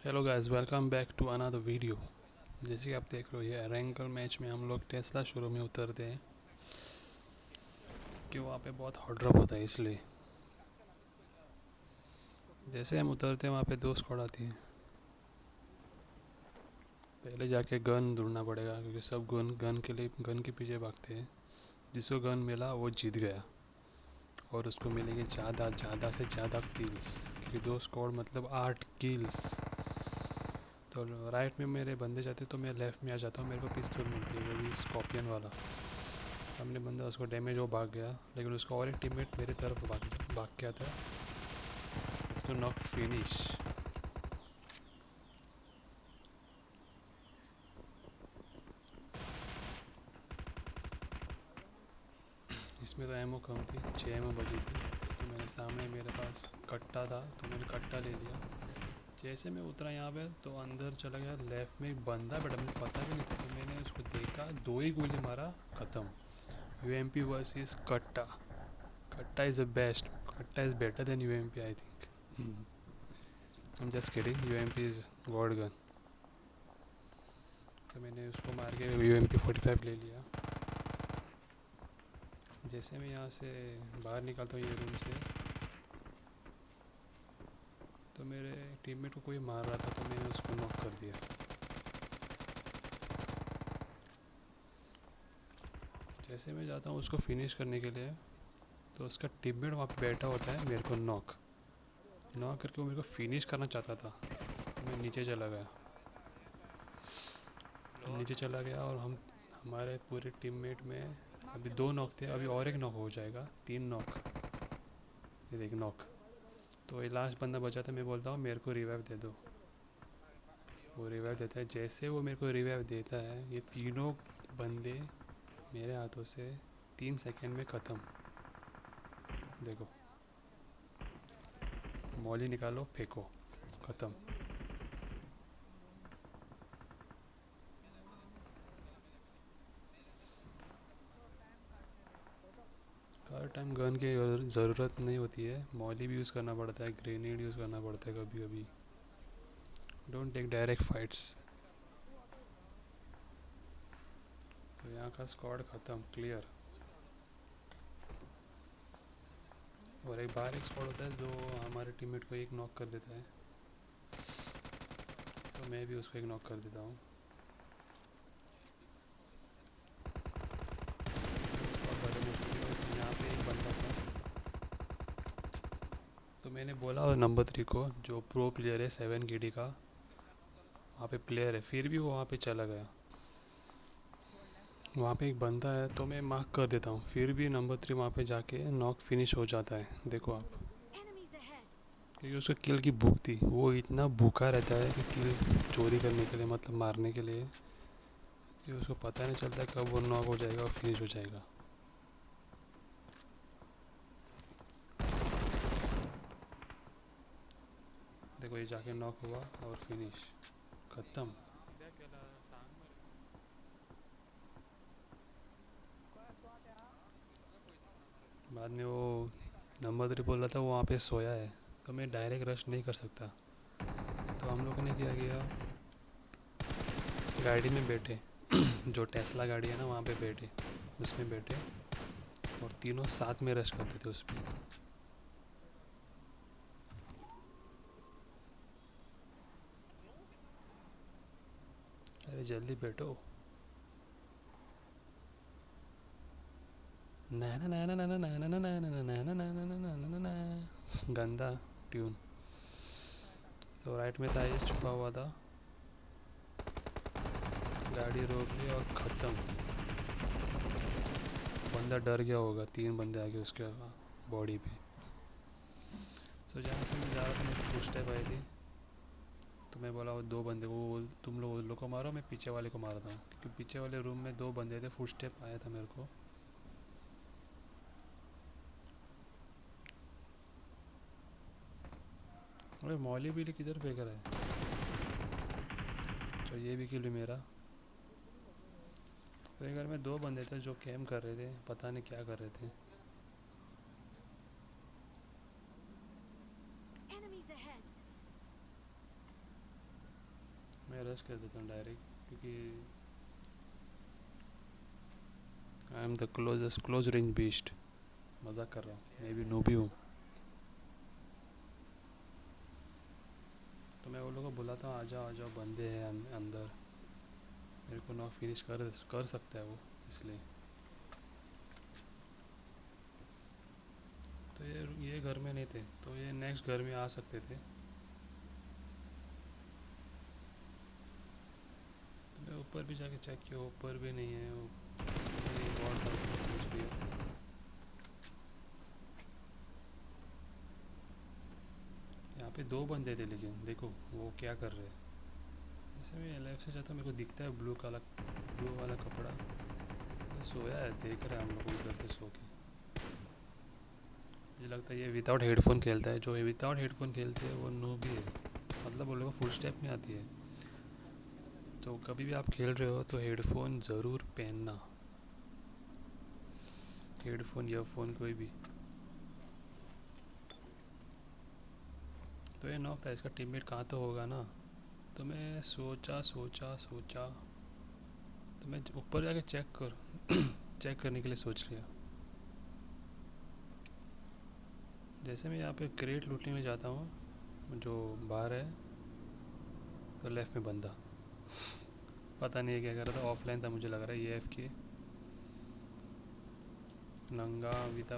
Hello guys, welcome back to another video. जैसे कि आप देख रहे हो, ये रैंकल मैच में हम लोग टेस्ला शोरूम में उतरते हैं कि वहाँ पे बहुत हॉट ड्रॉप होता है। इसलिए जैसे हम उतरते हैं वहाँ पे दो स्क्वाड आती है। पहले जाके गन ढूंढना पड़ेगा क्योंकि सब गन के लिए गन के पीछे भागते हैं। जिसको गन मिला वो जीत गया और उसको मिलेंगे ज़्यादा से ज़्यादा किल्स, क्योंकि दो स्क्वाड मतलब 8 किल्स। तो राइट में मेरे बंदे जाते तो मैं लेफ़्ट में आ जाता हूँ, मेरे को पिस्तौल मिलती है, वो भी स्कॉर्पियन वाला। सामने बंदा, उसको डैमेज हो, भाग गया, लेकिन उसका और एक टीममेट मेरी तरफ भाग के आता है। इसको नॉक फिनिश। इसमें तो एमओ कम थी, 6 एमओ बची थी। तो मैंने सामने मेरे पास कट्टा था तो मैंने कट्टा ले लिया। जैसे मैं उतरा यहाँ पे तो अंदर चला गया। लेफ़्ट में एक बंदा बैठा, मुझे पता भी नहीं था, तो मैंने उसको देखा, दो ही गोली मारा, ख़त्म। यूएमपी वर्सेस कट्टा। कट्टा इज़ द बेस्ट। कट्टा is better than UMP, I think. I'm just kidding. UMP is God gun. तो मैंने उसको मार के UMP 45 ले लिया। जैसे मैं यहाँ से बाहर निकलता हूँ ये रूम से, तो मेरे टीममेट को कोई मार रहा था तो मैंने उसको नॉक कर दिया। जैसे मैं जाता हूँ उसको फिनिश करने के लिए, तो उसका टीममेट वहाँ पे बैठा होता है, मेरे को नॉक नॉक करके वो मेरे को फिनिश करना चाहता था। तो मैं नीचे चला गया और हमारे पूरे टीममेट में अभी दो नॉक थे, अभी और एक नॉक हो जाएगा, 3 नॉक। ये देख नॉक। तो ये लास्ट बंदा बचा था, मैं बोलता हूँ मेरे को रिवाइव दे दो। वो रिवाइव देता है। जैसे वो मेरे को रिवाइव देता है, ये तीनों बंदे मेरे हाथों से 3 सेकंड में ख़त्म। देखो, मॉली निकालो, फेंको, ख़त्म। हर टाइम गन की ज़रूरत नहीं होती है, मॉली भी यूज़ करना पड़ता है, ग्रेनेड यूज़ करना पड़ता है कभी कभी। Don't take direct fights. तो यहाँ का स्क्वाड ख़त्म, क्लियर। और एक बार एक स्क्वाड होता है जो हमारे टीममेट को एक नॉक कर देता है, तो मैं भी उसको एक नॉक कर देता हूँ। स्क्वाड खत्म हो चुकी है। तो यहाँ पे एक बंदा था, तो मैंने बोला नंबर 3 को, जो प्रो प्लेयर है 7 KD का, वहाँ पे प्लेयर है, फिर भी वो वहाँ पे चला गया। वहाँ पे एक बंदा है तो मैं मार्क कर देता हूँ, फिर भी नंबर 3 वहाँ पे जाके नॉक फिनिश हो जाता है। देखो आप, क्योंकि उसको किल की भूख थी, वो इतना भूखा रहता है कि किल चोरी करने के लिए, मतलब मारने के लिए, कि उसको पता नहीं चलता कब वो नॉक हो जाएगा और फिनिश हो जाएगा। देखो, ये जाके नॉक हुआ और फिनिश, ख़त्म। बाद में वो नंबर 3 बोल रहा था वो वहाँ पे सोया है, तो मैं डायरेक्ट रश नहीं कर सकता। तो हम लोगों ने क्या किया, गाड़ी में बैठे, जो टेस्ला गाड़ी है ना वहाँ पे बैठे, उसमें बैठे, और तीनों साथ में रश करते थे उस पर। अरे जल्दी बैठो। ना ना ना ना ना ना ना ना ना ना ना ना ना ना ना ना ना ना, गंदा ट्यून। तो राइट में था, ये छुपा हुआ था, गाड़ी रोक ली और ख़त्म। बंदा डर गया होगा, 3 बंदे आगे उसके बॉडी पे। तो जहाँ से मैं जा रहा था, मेरे फुट स्टेप आई थी, तो मैं बोला वो 2 बंदे को, तुम लोग उन लोग को मारो, मैं पीछे वाले को मारता हूँ, क्योंकि पीछे वाले रूम में 2 बंदे थे। फुट स्टेप आया था मेरे को। अरे मौली भी किधर फेंक रहा है। तो ये भी किल मेरा। तो घर में 2 बंदे थे जो कैम कर रहे थे, पता नहीं क्या कर रहे थे। मैं रश कर देता हूँ डायरेक्ट, क्योंकि I am the close range beast. मजाक कर रहा हूँ, मैं भी नूबी हूँ। तो मैं वो लोगों को बुलाता हूँ, आ जाओ आ जाओ, बंदे हैं अंदर, मेरे को नॉक फिनिश कर सकता है वो, इसलिए। तो ये घर में नहीं थे, तो ये नेक्स्ट घर में आ सकते थे। तो मैं ऊपर भी जाके चेक किया, ऊपर भी नहीं है वो, बहुत पहुँच गया। यहाँ पे दो बंदे थे, लेकिन देखो वो क्या कर रहे हैं। जैसे मैं लेफ्ट से जाता हूँ, मेरे को दिखता है ब्लू वाला कपड़ा, तो सोया है, देख रहे हैं हम लोग उधर से सो के। मुझे लगता है ये विदाउट हेडफोन खेलता है, जो विदाउट हेडफोन खेलते हैं वो नूब ही है, मतलब वो लोग को फुल स्टेप में आती है। तो कभी भी आप खेल रहे हो तो हेडफोन ज़रूर पहनना, हेडफोन ईयरफोन कोई भी। तो ये नॉक था, इसका टीममेट कहाँ तो होगा ना। तो मैं सोचा, तो मैं ऊपर जाके चेक करने के लिए सोच लिया। जैसे मैं यहाँ पे क्रेट लूटने में जाता हूँ जो बाहर है, तो लेफ्ट में बंदा, पता नहीं क्या कर रहा था, ऑफलाइन था मुझे लग रहा है, ये एफ के नंगा विद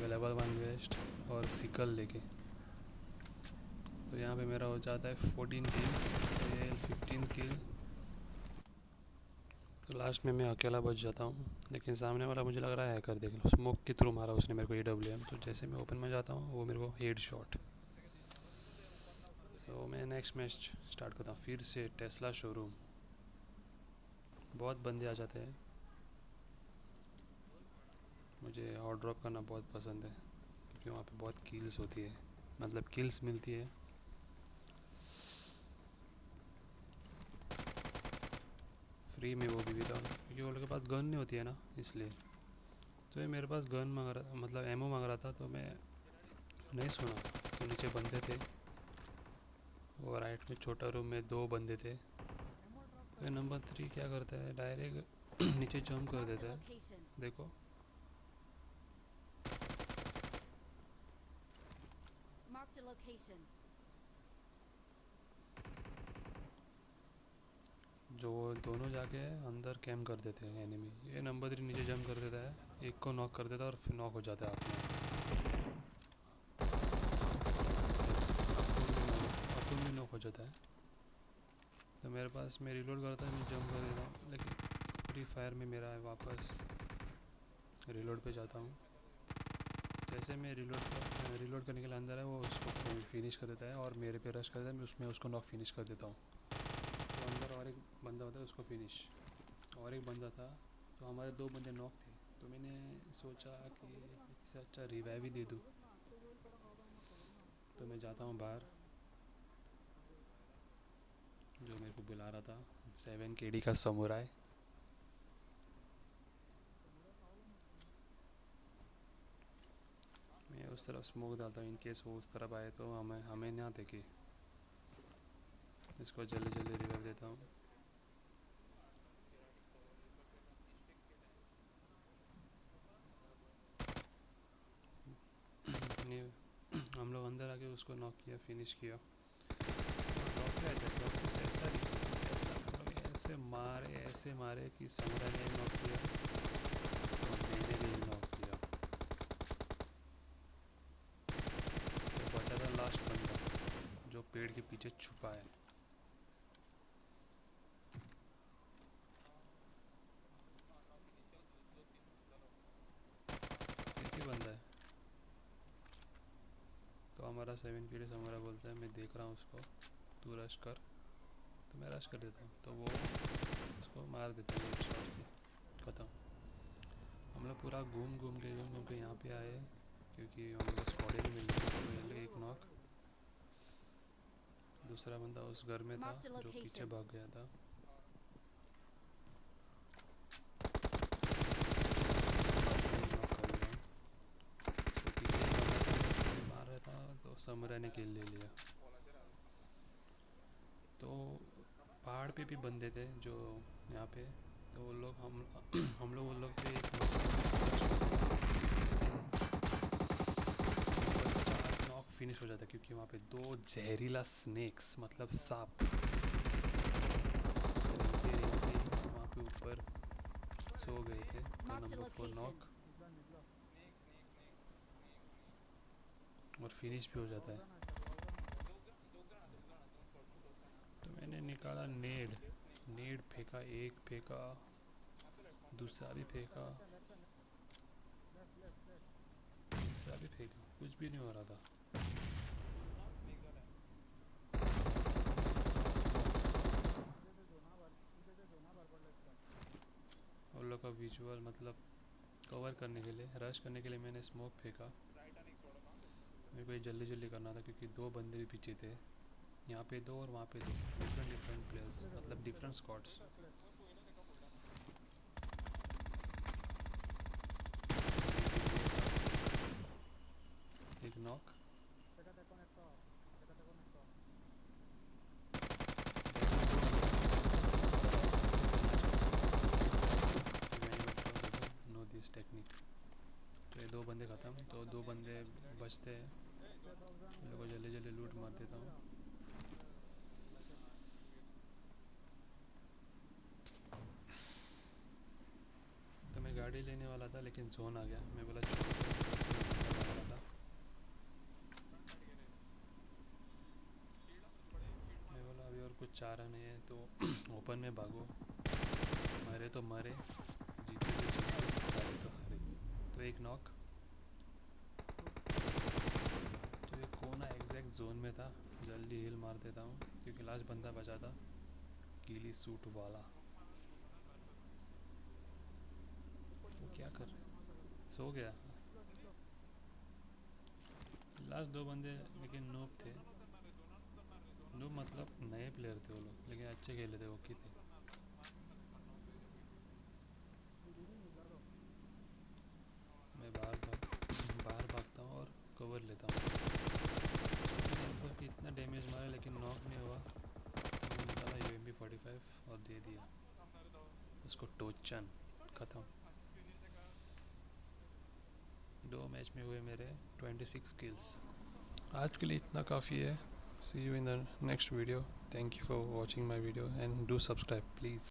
लेवल 1 वेस्ट और सिकल लेके। तो यहाँ पे मेरा हो जाता है 14 किल्स, तो ये 15 किल। तो लास्ट में मैं अकेला बच जाता हूँ, लेकिन सामने वाला मुझे लग रहा है हैकर, देख लो स्मोक के थ्रू मारा उसने मेरे को AWM। तो जैसे मैं ओपन में जाता हूँ वो मेरे को हेड शॉट। तो मैं नेक्स्ट मैच स्टार्ट करता हूँ, फिर से टेस्ला शोरूम। बहुत बंदे आ जाते हैं, मुझे और ड्रॉप करना बहुत पसंद है, क्योंकि वहाँ पे बहुत किल्स होती है, मतलब किल्स मिलती है। फ्री में, वो भी विदाउट, क्योंकि वो लोग के पास गन नहीं होती है ना, इसलिए। तो ये मेरे पास गन मांग रहा, मतलब एमओ मांग रहा था, तो मैं नहीं सुना। तो नीचे बंदे थे, वो राइट में छोटा रूम में दो बंदे थे। तो नंबर 3 क्या करता है, डायरेक्ट नीचे जंप कर देता है, देखो। जो दोनों जाके अंदर कैम्प कर देते हैं एनिमी। ये नंबर 3 नीचे जंप कर देता है, एक को नॉक कर देता है और फिर नॉक हो जाता है अपुन भी नॉक हो जाता है। तो मेरे पास, मैं रिलोड करता है, मैं जंप कर देता हूँ, लेकिन फ्री फायर में मेरा वापस रिलोड पे जाता हूँ। जैसे मैं रिलोड करने के लिए अंदर है, वो उसको फिनिश कर देता है और मेरे पे रश कर देता है, मैं उसको नॉक फिनिश कर देता हूँ। तो अंदर और एक बंदा होता है, उसको फिनिश। और एक बंदा था, तो हमारे दो बंदे नॉक थे। तो मैंने सोचा कि इससे अच्छा रिवाइव ही दे दूँ। तो मैं जाता हूँ बाहर, जो मेरे को बुला रहा था 7 KD का समुराई। मैं उस तरफ स्मोक डालता हूँ, इन केस वो उस तरफ आए तो हमें ना देखे। इसको जल्दी जल्दी रिवाइव देता हूँ। हम लोग अंदर आके उसको नॉक किया, फिनिश किया। ऐसे मारे कि समुराई ने नॉक किया और मैंने भी नॉक किया। तो बचा था लास्ट बंदा, जो पेड़ के पीछे छुपा है। एक ही बंदा है। तो हमारा 7 KD समुराई बोलता है, मैं देख रहा हूँ उसको, तू रश कर। तो मैं रश कर देता हूँ, तो वो उसको मार देता है एक शॉट से, खत्म। हम लोग पूरा घूम घूम के यहाँ पे आए, क्योंकि हम लोग को स्क्वाड ही नहीं मिल रही। तो एक नॉक, दूसरा बंदा उस घर में था जो पीछे भाग गया था। तो पीछे ही बंदा था, जो मार रहा था, तो समुराई ने किल ले लिया। तो पहाड़ पे भी बंदे थे जो यहाँ पे, तो वो लोग हम लोग वो लोग पे एक नॉक फिनिश हो जाता क्योंकि वहाँ पे दो जहरीला स्नेक्स मतलब सांप रेंगते वहाँ पे ऊपर सो गए थे। तो नंबर 4 नॉक और फिनिश भी हो जाता है। तो मैंने निकाला नेड, नेड फेंका, एक फेंका, दूसरा भी फेंका, तीसरा भी फेंका, कुछ भी नहीं हो रहा था। उन लोग का विजुअल मतलब कवर करने के लिए, रश करने के लिए मैंने स्मोक फेंका। मेरे को ये जल्दी जल्दी करना था क्योंकि दो बंदे भी पीछे थे, यहाँ पे दो और वहाँ पे दो, डिफरेंट डिफरेंट प्लेयर्स मतलब डिफरेंट स्क्वाड्स। एक नॉक, नो दिस टेक्निक। तो ये दो बंदे ख़त्म, तो दो बंदे बचते हैं, उन लोगों को जल्दी जल्दी लूट मार देता हूँ। तो मैं गाड़ी लेने वाला था लेकिन जोन आ गया, मैं बोला छोड़ था। मैं बोला अभी और कुछ चारा नहीं है तो ओपन में भागो, मरे तो मरे, जीते तो जीते, हारे तो हारे। तो एक नॉक, तो ये कोना एग्जैक्ट जोन में था, जल्दी हिल मार देता हूँ क्योंकि लास्ट बंदा बचा था, गीली सूट वाला। वो क्या कर रहे, सो गया। लास्ट दो बंदे लेकिन नूब थे, नूब मतलब नए प्लेयर थे वो लोग, लेकिन अच्छे खेले थे, ओके थे। मैं बाहर भागता हूँ और कवर लेता हूँ। ऊपर की इतना डैमेज मारा लेकिन नॉक नहीं हुआ। मैंने निकाला UMP45 और दे दिया उसको टोचन। ख़त्म। दो मैच में हुए मेरे 26 किल्स। आज के लिए इतना काफ़ी है। See you in the next video. Thank you for watching my video and do subscribe please.